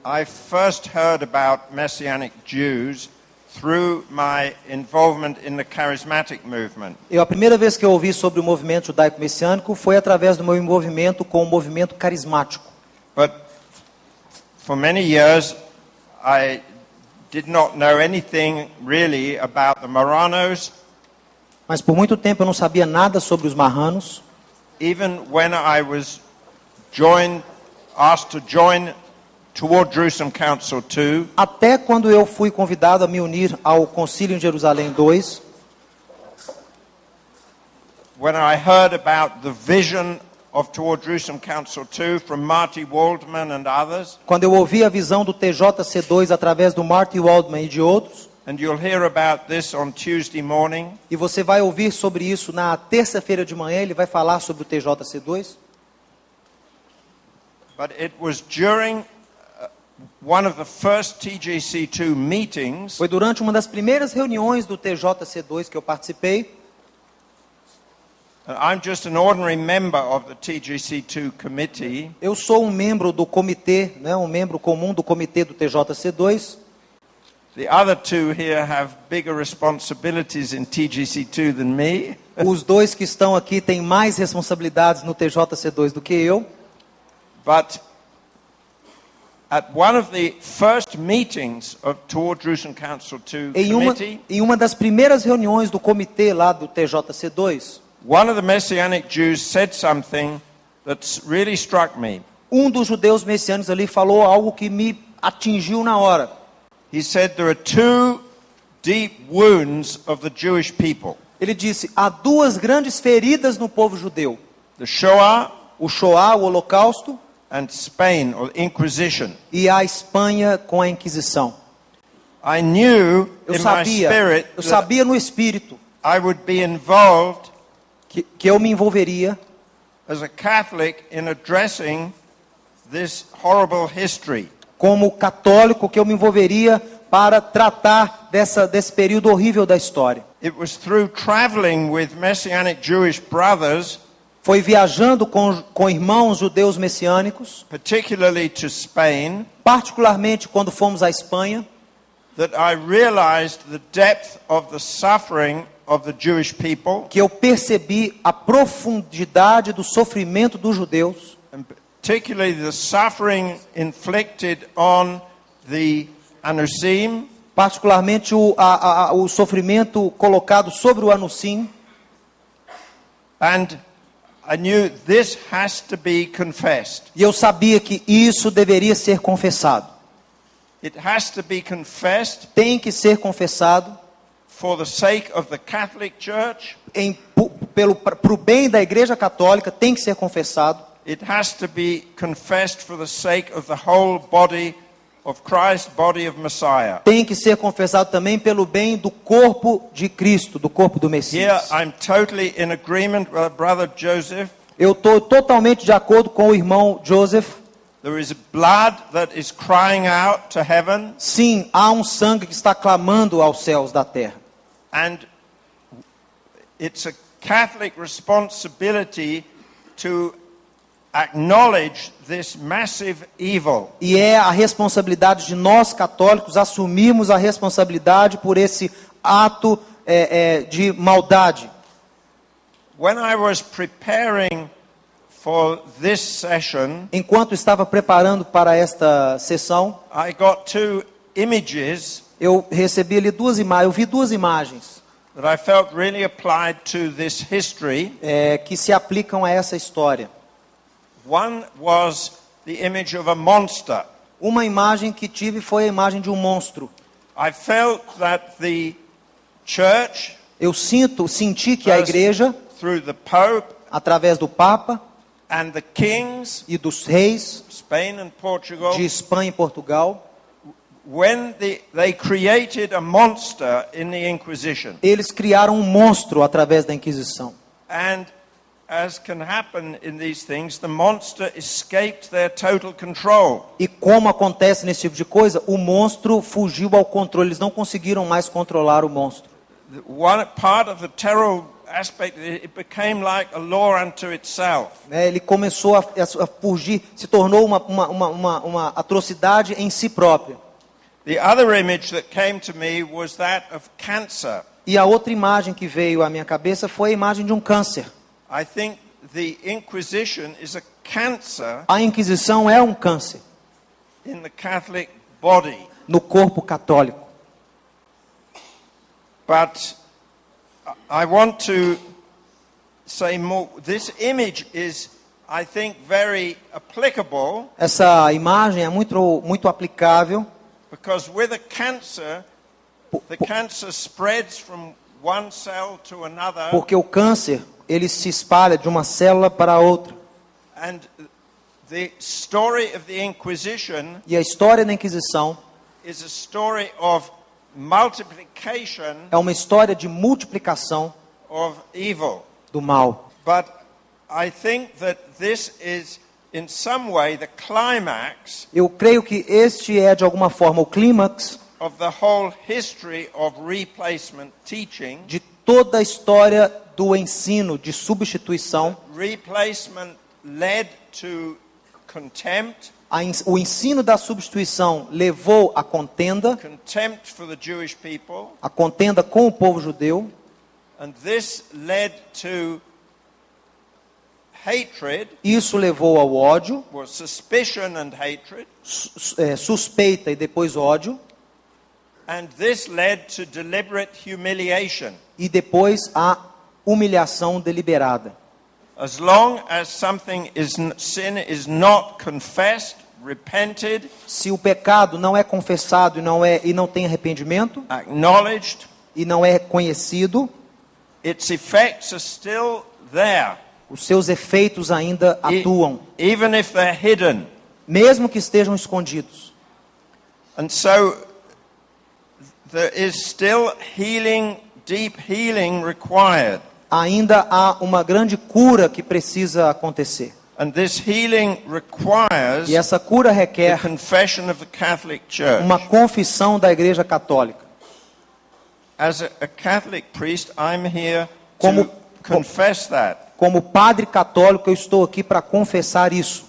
I first heard about Messianic Jews through my involvement in the charismatic movement. A primeira vez que eu ouvi sobre o movimento judaico-messiânico foi através do meu envolvimento com o movimento carismático. But for many years I did not know anything really about the Marranos. Mas por muito tempo eu não sabia nada sobre os marranos. Even when I was asked to join Toward Jerusalem Council 2, até quando eu fui convidado a me unir ao Concílio em Jerusalém 2, when I heard about the vision of Toward Jerusalem Council 2 from Marty Waldman and others, quando eu ouvi a visão do TJC2 através do Marty Waldman e de outros, and you'll hear about this on Tuesday morning, e você vai ouvir sobre isso na terça-feira de manhã, ele vai falar sobre o TJC2. But it was during one of the first TJC2 meetings. Foi durante uma das primeiras reuniões do TJC2 que eu participei. I'm just an ordinary member of the TJC2 committee. Eu sou um membro do comitê, né, um membro comum do comitê do TJC2. The other two here have bigger responsibilities in TJC2 than me. Os dois que estão aqui têm mais responsabilidades no TJC2 do que eu. But at one of the first meetings of Toward Jerusalem Council 2 committee, em uma das primeiras reuniões do comitê lá do TJC2, one of the Messianic Jews said something that really struck me. Um dos judeus messiânicos ali falou algo que me atingiu na hora. He said there are two deep wounds of the Jewish people. Ele disse: há duas grandes feridas no povo judeu. The Shoah, o Shoah, o Holocausto, and Spain, or Inquisition. E a Espanha com a Inquisição. I knew in my spirit eu sabia no espírito I would be involved que eu me envolveria as a Catholic in addressing this horrible history. Como católico, que eu me envolveria para tratar desse período horrível da história. It was through traveling with Messianic Jewish brothers, foi viajando com irmãos judeus messiânicos, particularly to Spain, particularmente quando fomos à Espanha, that I realized the depth of the suffering of the Jewish people, que eu percebi a profundidade do sofrimento dos judeus, and particularly the suffering inflicted on the Anusim, particularmente o sofrimento colocado sobre o Anusim, and I knew this has to be confessed. E eu sabia que isso deveria ser confessado. It has to be confessed. Tem que ser confessado. For the sake of the Catholic Church. Pro bem da Igreja Católica tem que ser confessado. It has to be confessed for the sake of the whole body of Christ, body of Messiah. Tem que ser confessado também pelo bem do corpo de Cristo, do corpo do Messias. Here I'm totally in agreement with brother Joseph. Eu estou totalmente de acordo com o irmão Joseph. There is blood that is crying out to heaven. Sim, há um sangue que está clamando aos céus da terra. And it's a Catholic responsibility to acknowledge this massive evil. E é a responsabilidade de nós católicos assumirmos a responsabilidade por esse ato de maldade. When I was preparing for this session, enquanto estava preparando para esta sessão, I got two images. Eu recebi ali eu vi duas imagens. That I felt really applied to this history. Que se aplicam a essa história. One was the image of a monster. Uma imagem que tive foi a imagem de um monstro. I felt that the church, eu senti que a igreja, through the Pope, através do Papa, and the kings, e dos reis, Spain and Portugal, de Espanha e Portugal, when they created a monster in the Inquisition. Eles criaram um monstro através da Inquisição. And as can happen in these things, the monster escaped their total control. E como acontece nesse tipo de coisa, o monstro fugiu ao controle. Eles não conseguiram mais controlar o monstro. One part of the terrible aspect, it became like a law unto itself. Ele começou a fugir, se tornou uma atrocidade em si própria. The other image that came to me was that of cancer. E a outra imagem que veio à minha cabeça foi a imagem de um câncer. I think the Inquisition is a cancer A Inquisição é um câncer in the Catholic body. no corpo católico. But I want to say more. This image is, I think, very applicable Essa imagem é muito aplicável, because with a cancer, the cancer spreads from one cell to another, porque o câncer ele se espalha de uma célula para outra. and the story of the Inquisition E a história da Inquisição is a story of multiplication é uma história de multiplicação of evil. do mal. But I think that this is, in some way, the climax Eu creio que este é, de alguma forma, o clímax of the whole history of replacement teaching. de toda a história do ensino de substituição. Replacement led to contempt, O ensino da substituição levou à contenda, contempt for the Jewish people, a contenda com o povo judeu. and this led to hatred, Isso levou ao ódio, or suspicion and hatred, suspeita e depois ódio, and this led to deliberate humiliation. e depois a humilhação deliberada. As long as sin is not confessed, repented, Se o pecado não é confessado e não tem arrependimento acknowledged, e não é conhecido, its effects are still there, os seus efeitos ainda atuam, even if they're hidden. mesmo que estejam escondidos. And so there is still healing, deep healing required. Ainda há uma grande cura que precisa acontecer. And this healing requires E essa cura the requer confession of the Catholic Church. uma confissão da Igreja Católica. As a Catholic priest, I'm here Como- to confess that. Como padre católico, eu estou aqui para confessar isso.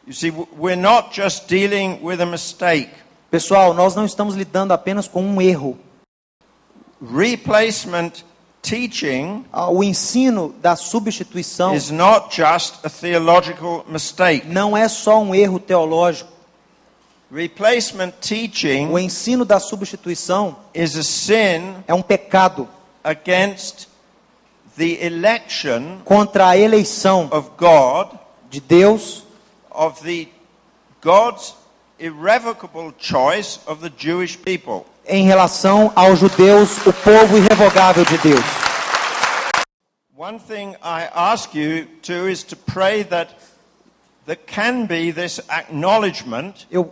You see, we're not just dealing with a mistake. Pessoal, nós não estamos lidando apenas com um erro. Replacement teaching O ensino da substituição is not just a theological mistake. não é só um erro teológico. Replacement teaching O ensino da substituição is a sin é um pecado against the election contra a eleição of God, de Deus, of the God's irrevocable choice of the Jewish people. em relação aos judeus, o povo irrevogável de Deus. One thing I ask you to is to pray that there can be this acknowledgement Eu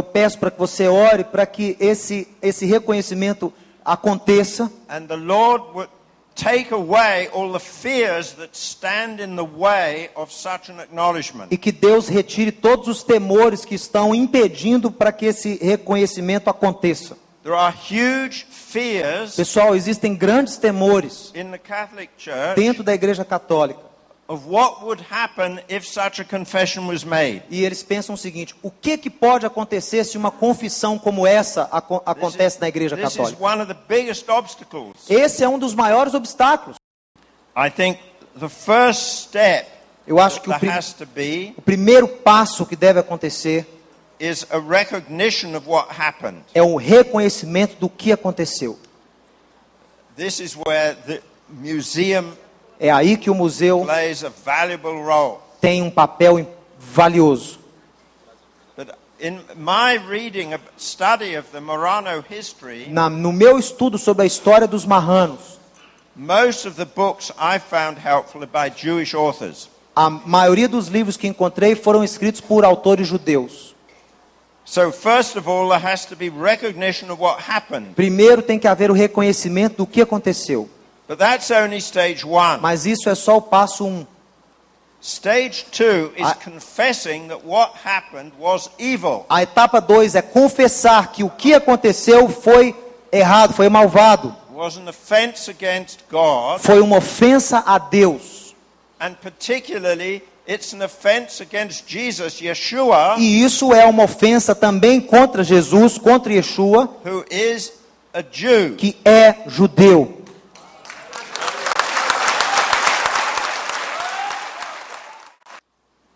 peço para que você ore para que esse reconhecimento aconteça and the Lord would take away all the fears that stand in the way of such an acknowledgement. e que Deus retire todos os temores que estão impedindo para que esse reconhecimento aconteça. There are huge fears Pessoal, existem grandes temores in the Catholic Church dentro da Igreja Católica. of what would happen if such a confession was made. E eles pensam o seguinte: o que pode acontecer se uma confissão como essa acontece na Igreja This is Católica? one of the biggest obstacles. Esse é um dos maiores obstáculos. I think the first step Eu acho que that has to be o primeiro passo que deve acontecer is a recognition of what happened. é o reconhecimento do que aconteceu. This is where the museum É aí que o museu plays a valuable role. tem um papel valioso. But in my reading, study of the Marrano history, No meu estudo sobre a história dos marranos, most of the books I found helpful are by Jewish authors. a maioria dos livros que encontrei foram escritos por autores judeus. So first of all, there has to be recognition of what happened. Primeiro tem que haver o reconhecimento do que aconteceu. But that's only stage one. Mas isso é só o passo 1. Stage two is confessing that what happened was evil. A etapa 2 é confessar que o que aconteceu foi errado, foi malvado. was an offense against God, foi uma ofensa a Deus. and particularly it's an offense against Jesus, Yeshua, E isso é uma ofensa também contra Jesus, contra Yeshua, who is a Jew. que é judeu.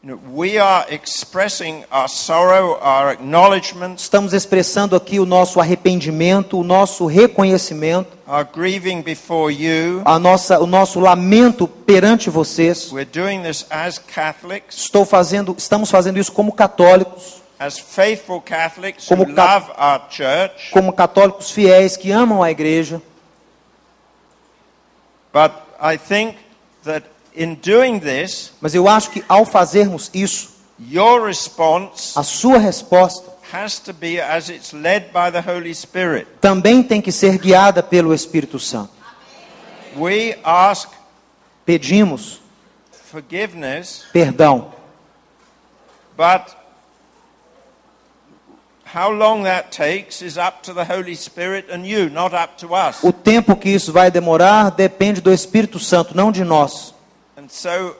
We are expressing our sorrow, our acknowledgement, Estamos expressando aqui o nosso arrependimento, o nosso reconhecimento, our grieving before you. o nosso lamento perante vocês. We're doing this as Catholics, Estamos fazendo isso como católicos, as faithful Catholics who Como love our church. como católicos fiéis que amam a igreja. But I think that in doing this, Mas eu acho que ao fazermos isso, your response a sua resposta has to be as it's led by the Holy Spirit. também tem que ser guiada pelo Espírito Santo. We ask Pedimos forgiveness, perdão, but how long that takes is up to the Holy Spirit and you, not up to us. o tempo que isso vai demorar depende do Espírito Santo, não de nós. And so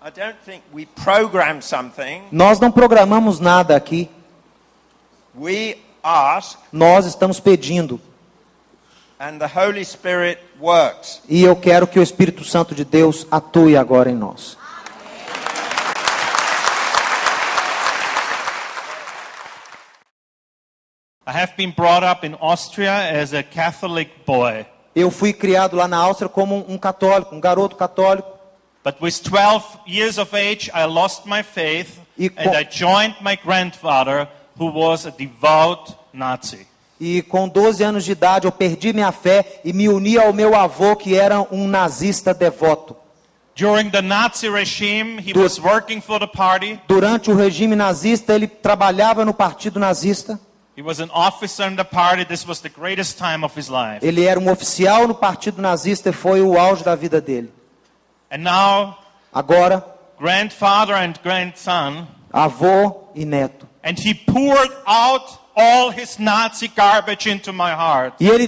I don't think we program something. Nós não programamos nada aqui, We ask nós estamos pedindo. and the Holy Spirit works. E eu quero que o Espírito Santo de Deus atue agora em nós. I have been brought up in Austria as a Catholic boy. Eu fui criado lá na Áustria como um católico, um garoto católico. But with 12 years of age, I lost my faith and I joined my grandfather, who was a devout Nazi. E com 12 anos de idade eu perdi minha fé e me uni ao meu avô, que era um nazista devoto. During the Nazi regime, he was working for the party. Durante o regime nazista, ele trabalhava no partido nazista. He was an officer in the party. This was the greatest time of his life. Ele era um oficial no partido nazista e foi o auge da vida dele. And now, Agora, grandfather and grandson, avô e neto. and he poured out all his Nazi garbage into my heart E ele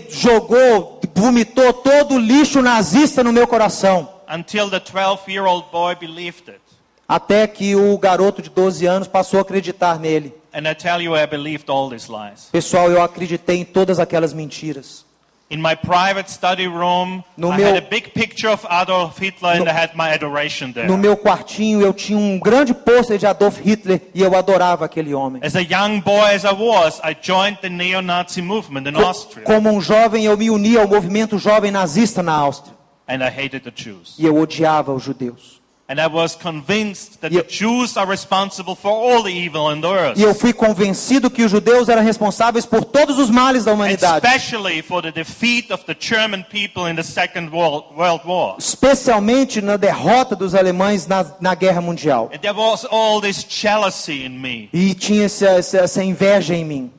vomitou todo o lixo nazista no meu coração. until the 12-year-old boy believed it. Até que o garoto de 12 anos passou a acreditar nele. And I tell you, I believed all these lies. Pessoal, eu acreditei em todas aquelas mentiras. In my private study room, No I meu- had a big picture of Adolf Hitler and I had my adoration there. No meu quartinho eu tinha um grande pôster de Adolf Hitler e eu adorava aquele homem. As a young boy as I was, I joined the neo-Nazi movement in Austria. Como um jovem eu me uni ao movimento jovem nazista na Áustria. And I hated the Jews. E eu odiava os judeus. And I was convinced that the Jews are responsible for all the evil in the earth. E eu fui convencido que os judeus eram responsáveis por todos os males da humanidade. Especially for the defeat of the German people in the Second World War. Especialmente na derrota dos alemães na Guerra Mundial. And there was all this jealousy in me. E tinha essa inveja em mim.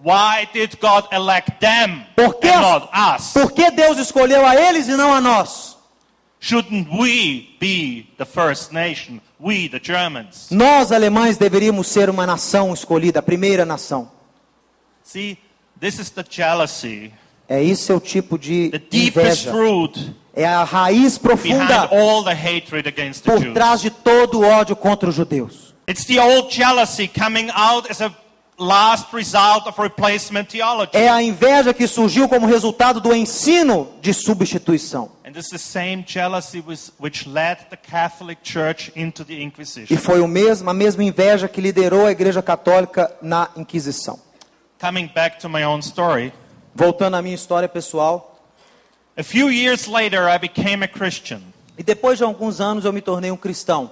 Why did God elect them Por que, and not us? por que Deus escolheu a eles e não a nós? Shouldn't we be the first nation? We, the Germans. Nós, alemães, deveríamos ser uma nação escolhida, a primeira nação. See, this is the jealousy, Esse é o tipo de the deepest inveja. root É a raiz behind profunda all the hatred against the por Jews. trás de todo o ódio contra os judeus. It's the old jealousy coming out as a last result of replacement theology. É a inveja que surgiu como resultado do ensino de substituição. And this is the same jealousy which led the Catholic Church into the E Inquisition. foi a mesma inveja que liderou a Igreja Católica na Inquisição. Coming back to my own story, Voltando à minha história pessoal. a few years later I became a Christian. E depois de alguns anos eu me tornei um cristão.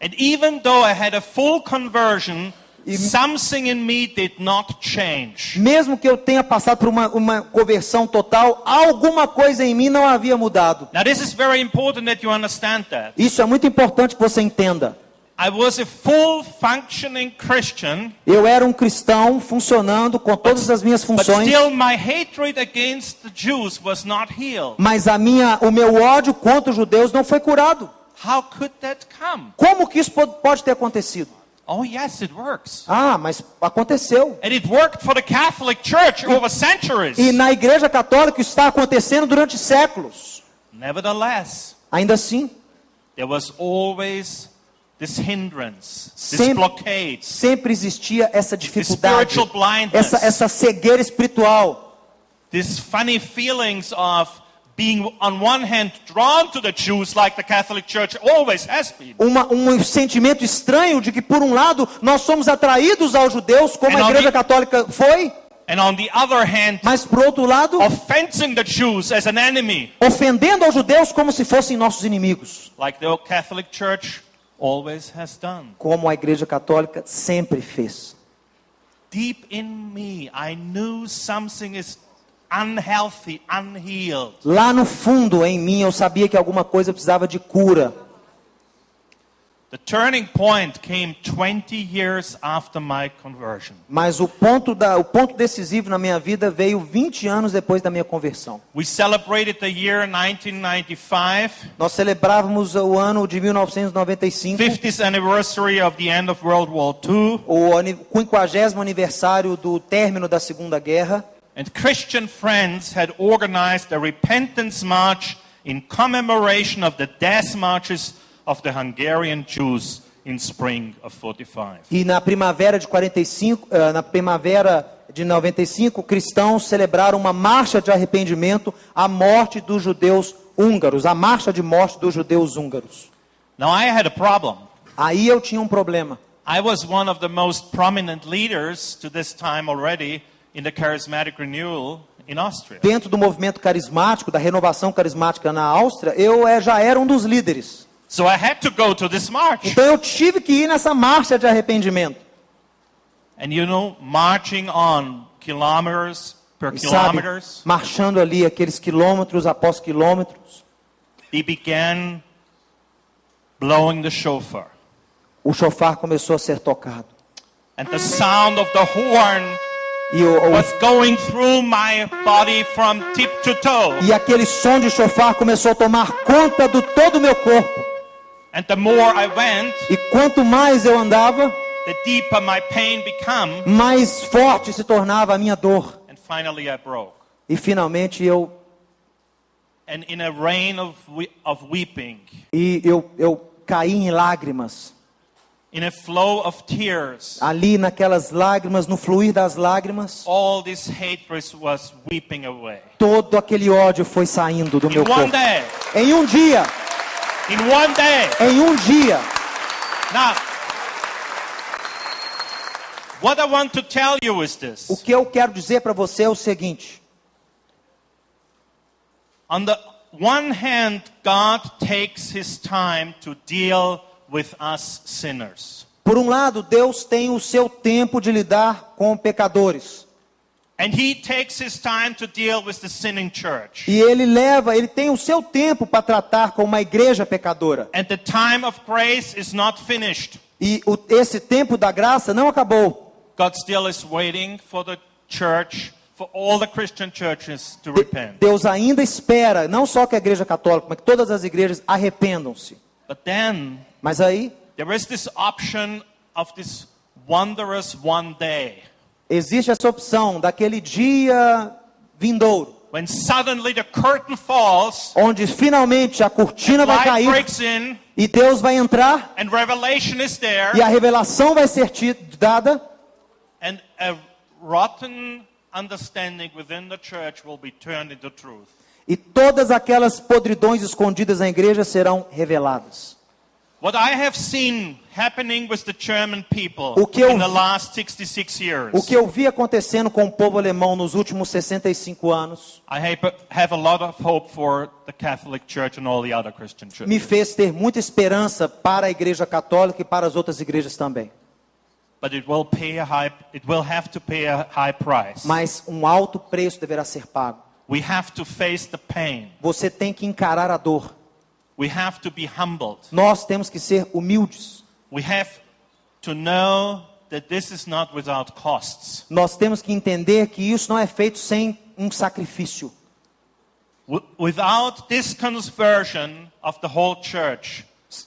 And even though I had a full conversion, something in me did not change. Mesmo que eu tenha passado por uma conversão total, alguma coisa em mim não havia mudado. Now this is very important that you understand that. Isso é muito importante que você entenda. I was a full functioning Christian, Eu era um cristão funcionando com todas as minhas but funções, still my hatred against the Jews was not healed. mas o meu ódio contra os judeus não foi curado. How could that come? Como que isso pode ter acontecido? Oh yes, it works. Ah, mas aconteceu. And it worked for the Catholic Church over centuries. E na Igreja Católica isso está acontecendo durante séculos. Nevertheless, Ainda assim, there was always this hindrance, this blockade, sempre existia essa dificuldade, spiritual blindness. essa cegueira espiritual. These funny feelings of being on one hand drawn to the Jews like the Catholic Church always has been. Sentimento estranho de que por um lado nós somos atraídos aos judeus como a Igreja Católica foi. And on the other hand, Mas por outro lado, offending the Jews as an enemy, ofendendo aos judeus como se fossem nossos inimigos, like the Catholic Church always has done. como a Igreja Católica sempre fez. Deep in me, I knew something is unhealthy, unhealed. Lá no fundo em mim eu sabia que alguma coisa precisava de cura. The turning point came 20 years after my conversion. Mas o ponto decisivo na minha vida veio 20 anos depois da minha conversão. We celebrated the year 1995. Nós celebrávamos o ano de 1995, 50th anniversary of the end of World War II. o 50º aniversário do término da Segunda Guerra. And Christian Friends had organized a repentance march in commemoration of the death marches of the Hungarian Jews in spring of 45. E na primavera de 95, cristãos celebraram uma marcha de arrependimento à morte dos judeus húngaros, a marcha de morte dos judeus húngaros. Now I had a problem. Aí eu tinha um problema. I was one of the most prominent leaders to this time already in the charismatic renewal in Austria. Dentro do movimento carismático, da renovação carismática na Áustria, eu já era um dos líderes. So I had to go to this march. Então eu tive que ir nessa marcha de arrependimento. And you know, marching on kilometers per E sabe, kilometers, marchando ali aqueles quilômetros após quilômetros, they began blowing the shofar. o shofar começou a ser tocado. And the sound of the horn E, was going through my body from tip to toe. e aquele som de shofar começou a tomar conta do todo o meu corpo. And the more I went, E quanto mais eu andava, the deeper my pain became. mais forte se tornava a minha dor. And finally I broke. E finalmente eu And in a rain of weeping, caí em lágrimas. in a flow of tears, Ali naquelas lágrimas, no fluir das lágrimas, all this hatred was weeping away. todo aquele ódio foi saindo do meu In one corpo. day, Em um dia, in one day. em um dia. Now, what I want to tell you is O this. que eu quero dizer para você é o seguinte. On the one hand, God takes His time to deal with us sinners. Por um lado, Deus tem o seu tempo de lidar com pecadores. And He takes His time to deal with the sinning church. E ele tem o seu tempo para tratar com uma igreja pecadora. And the time of grace is not finished. E esse tempo da graça não acabou. God still is waiting for the church, for all the Christian churches to repent. Deus ainda espera, não só que a igreja católica, mas que todas as igrejas arrependam-se. But then, Mas aí, there is this option of this wondrous one day. existe essa opção daquele dia vindouro, When suddenly the curtain falls, onde finalmente a cortina vai light cair breaks in, e Deus vai entrar and revelation is there, e a revelação vai ser dada and a rotten understanding within the church will be turned into truth. e todas aquelas podridões escondidas na igreja serão reveladas. What I have seen happening with the German people O que eu in the vi- last 66 years, O que eu vi acontecendo com o povo alemão nos últimos 65 anos I have a lot of hope for the Catholic Church and all the other Christian churches. me fez ter muita esperança para a igreja católica e para as outras igrejas também. But it will have to pay a high price. Mas um alto preço deverá ser pago. We have to face the pain. Você tem que encarar a dor. We have to be humbled. Nós temos que ser humildes. We have to know that this is not without costs. Nós temos que entender que isso não é feito sem um sacrifício. Without this conversion of the whole church,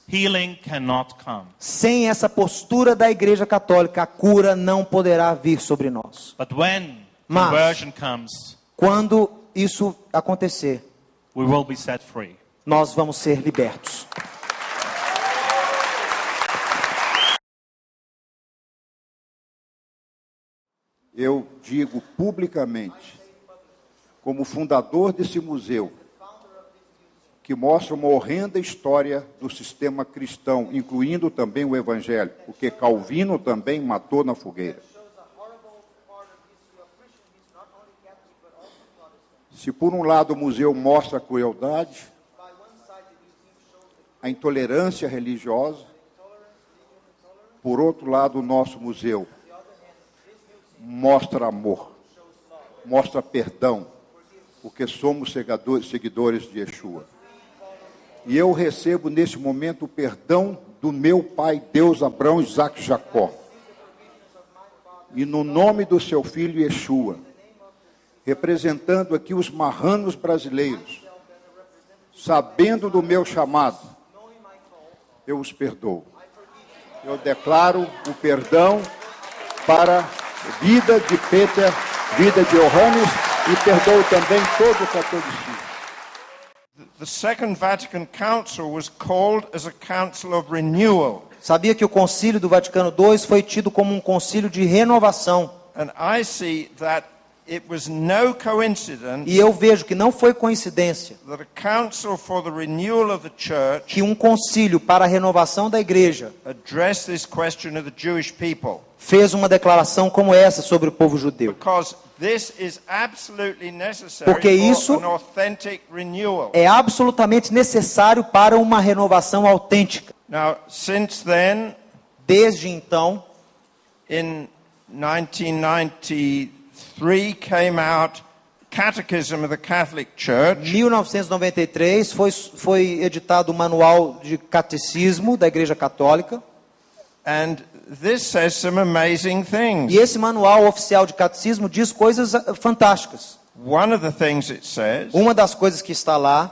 healing cannot come. Sem essa postura da Igreja Católica, a cura não poderá vir sobre nós. But when Mas- conversion comes, Quando isso acontecer, we will be set free. nós vamos ser libertos. Eu digo publicamente, como fundador desse museu, que mostra uma horrenda história do sistema cristão, incluindo também o evangelho, porque Calvino também matou na fogueira. Se por um lado o museu mostra a crueldade, a intolerância religiosa, por outro lado o nosso museu mostra amor, mostra perdão, porque somos seguidores de Yeshua. E eu recebo neste momento o perdão do meu pai, Deus, Abraão, Isaac e Jacó. E no nome do seu filho Yeshua, representando aqui os marranos brasileiros, sabendo do meu chamado, eu os perdoo. Eu declaro o perdão para a vida de Peter, vida de Johannes, e perdoo também todo o catolicismo. The Second Vatican Council was called as a council of renewal. Sabia que o concílio do Vaticano II foi tido como um concílio de renovação. And I see that it was no coincidence E eu vejo que não foi coincidência that a council for the renewal of the church que um concílio para a renovação da igreja addressed this question of the Jewish people. fez uma declaração como essa sobre o povo judeu. Because this is absolutely necessary Porque isso for an authentic renewal. É absolutamente necessário para uma renovação autêntica. Now, since then, Desde então, in 1993 came out Catechism of the Catholic em Church, 1993, foi editado o Manual de Catecismo da Igreja Católica. and this says some amazing things. E esse manual oficial de catecismo diz coisas fantásticas. One of the things it says Uma das coisas que está lá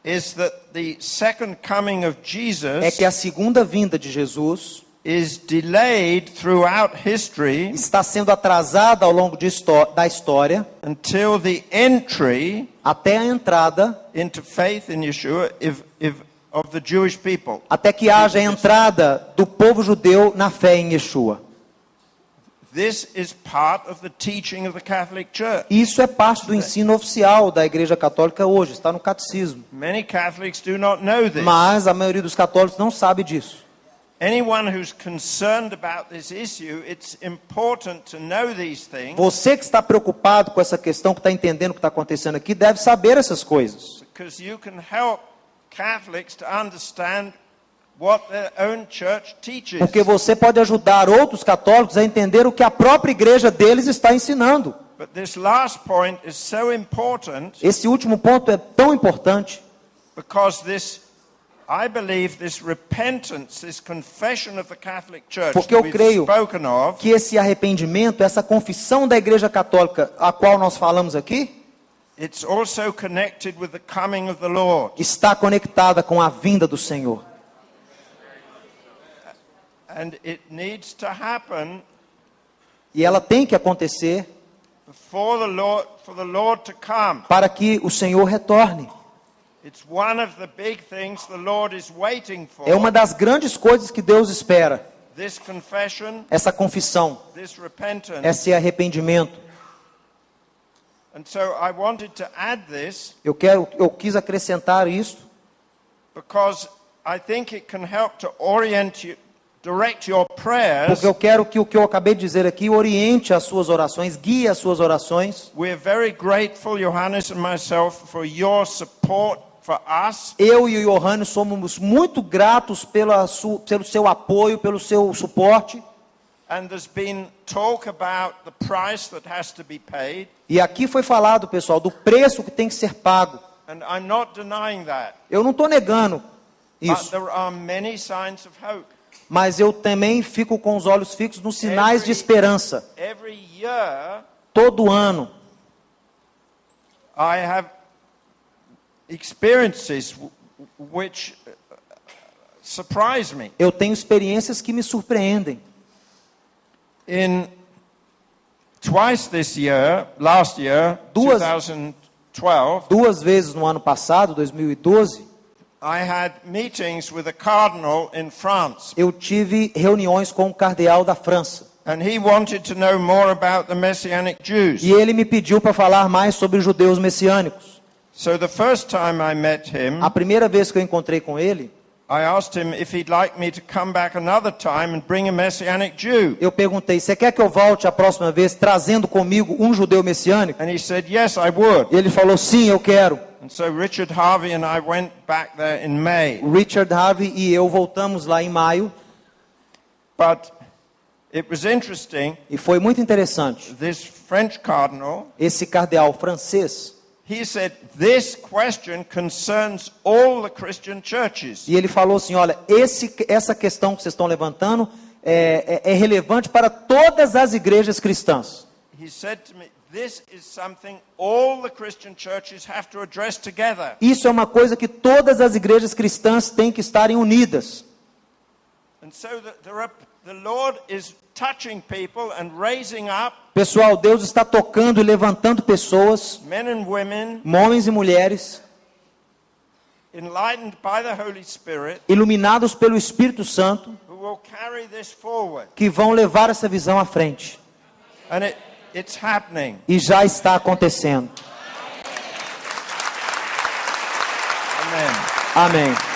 is that the second coming of é Jesus que a segunda vinda de Jesus is delayed throughout history está sendo atrasada ao longo da história until the entry até a entrada, into faith in Yeshua of the Jewish people. até que haja a entrada do povo judeu na fé em Yeshua. This is part of the teaching of the Catholic Church. Isso é parte do ensino oficial da Igreja Católica hoje, está no catecismo. Many Catholics do not know this. Mas a maioria dos católicos não sabe disso. Anyone who's concerned about this issue, it's important to know these things Você que está preocupado com essa questão, que está entendendo o que está acontecendo aqui, deve saber essas coisas. because you can help Catholics to understand what their own church teaches. Porque você pode ajudar outros católicos a entender o que a própria igreja deles está ensinando. But this last point is so important Esse último ponto é tão importante, because I believe this repentance, this confession of the Catholic Church porque that eu we've creio spoken of, que esse arrependimento, essa confissão da Igreja Católica, a qual nós falamos aqui, it's also connected with the coming of the Lord. está conectada com a vinda do Senhor. And it needs to happen E ela tem que acontecer for the Lord to come. para que o Senhor retorne. It's one of the big things the Lord is waiting for. É uma das grandes coisas que Deus espera. This confession, Essa confissão, this repentance. esse arrependimento. And so I wanted to add this Eu quis acrescentar isso, because I think it can help to direct your prayers. porque eu quero que o que eu acabei de dizer aqui oriente as suas orações, guie as suas orações. We're very grateful, Johannes and myself, for your support for us. Eu e o Johannes somos muito gratos pelo seu apoio, pelo seu suporte. And there's been talk about the price that has to be paid. E aqui foi falado, pessoal, do preço que tem que ser pago. And I'm not denying that. Eu não estou negando But isso, there are many signs of hope. mas eu também fico com os olhos fixos nos sinais de esperança. Every year, Todo ano I have experiences which surprise me. Eu tenho experiências que me surpreendem. Twice this year, last year, Duas- 2012, 2 vezes no ano passado, 2012, I had meetings with a cardinal in France, eu tive reuniões com o cardeal da França. and he wanted to know more about the Messianic Jews. E ele me pediu para falar mais sobre os judeus messiânicos. So the first time I met him, A primeira vez que eu encontrei com ele, I asked him if he'd like me to come back another time and bring a Messianic Jew. eu perguntei: você quer que eu volte a próxima vez trazendo comigo um judeu messiânico? And he said, yes, I would. E ele falou: sim, eu quero. And so Richard Harvey and I went back there in May. Richard Harvey e eu voltamos lá em maio, But it was interesting, e foi muito interessante. this French cardinal, Esse cardeal francês, he said, this question concerns all the Christian churches. e ele falou assim: olha, essa questão que vocês estão levantando é relevante para todas as igrejas cristãs. He said to me, this is something all the Christian churches have to address together. Isso é uma coisa que todas as igrejas cristãs têm que estarem unidas. And so the Lord is touching people and raising up Pessoal, Deus está tocando e levantando pessoas, men and women homens e mulheres, enlightened by the Holy Spirit iluminados pelo Espírito Santo, who will carry this forward. que vão levar essa visão à frente. And it's happening. E já está acontecendo. Amen. Amém.